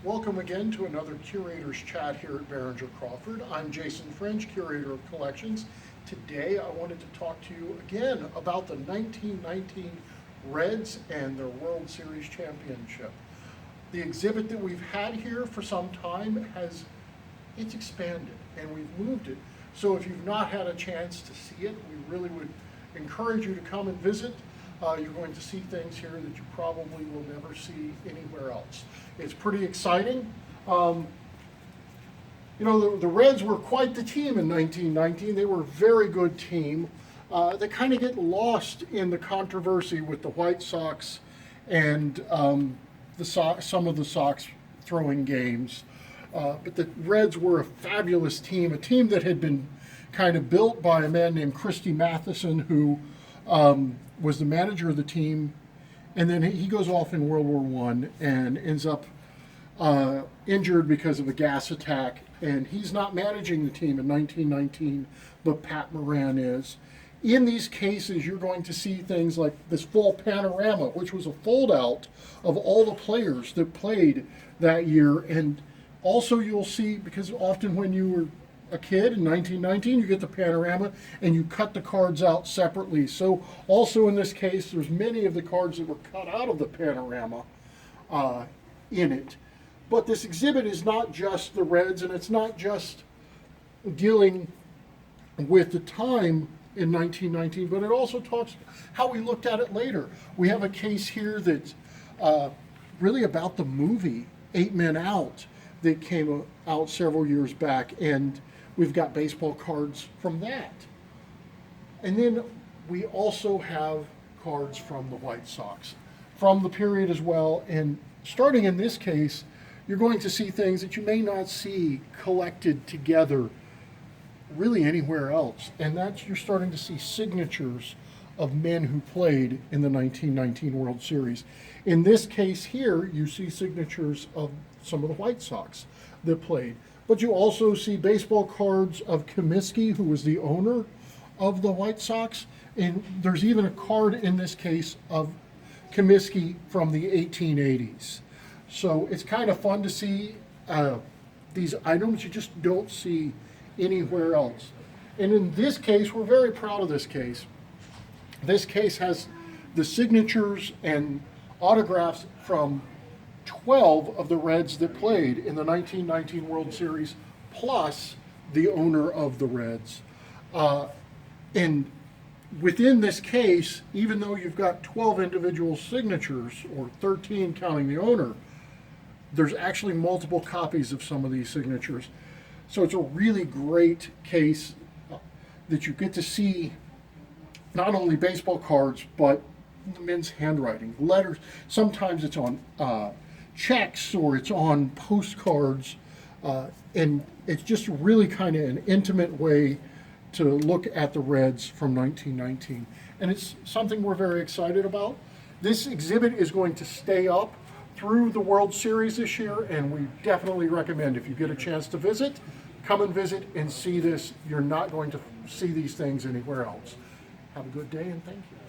Welcome again to another Curator's Chat here at Behringer-Crawford. I'm Jason French, Curator of Collections. Today I wanted to talk to you again about the 1919 Reds and their World Series championship. The exhibit that we've had here for some time it's expanded and we've moved it. So if you've not had a chance to see it, we really would encourage you to come and visit. You're going to see things here that you probably will never see anywhere else. It's pretty exciting. The Reds were quite the team in 1919. They were a very good team. They kind of get lost in the controversy with the White Sox and some of the Sox throwing games. But the Reds were a fabulous team, a team that had been kind of built by a man named Christy Matheson, who was the manager of the team, and then he goes off in World War I and ends up injured because of a gas attack, and he's not managing the team in 1919, but Pat Moran is. In these cases, you're going to see things like this full panorama, which was a fold-out of all the players that played that year, and also you'll see, because often when you were a kid in 1919, you get the panorama and you cut the cards out separately. So also in this case, there's many of the cards that were cut out of the panorama in it. But this exhibit is not just the Reds, and it's not just dealing with the time in 1919, but it also talks how we looked at it later. We have a case here that's really about the movie 8 Men Out that came out several years back, and we've got baseball cards from that. And then we also have cards from the White Sox from the period as well. And starting in this case, you're going to see things that you may not see collected together really anywhere else. And that's, you're starting to see signatures of men who played in the 1919 World Series. In this case here, you see signatures of some of the White Sox that played. But you also see baseball cards of Comiskey, who was the owner of the White Sox. And there's even a card in this case of Comiskey from the 1880s. So it's kind of fun to see these items you just don't see anywhere else. And in this case, we're very proud of this case. This case has the signatures and autographs from 12 of the Reds that played in the 1919 World Series, plus the owner of the Reds. And within this case, even though you've got 12 individual signatures, or 13 counting the owner, there's actually multiple copies of some of these signatures. So it's a really great case that you get to see not only baseball cards, but the men's handwriting, letters. Sometimes it's on checks or it's on postcards, and it's just really kind of an intimate way to look at the Reds from 1919. And it's something we're very excited about. This exhibit is going to stay up through the World Series this year, and we definitely recommend, if you get a chance to visit, come and visit and see this. You're not going to see these things anywhere else. Have a good day, and thank you.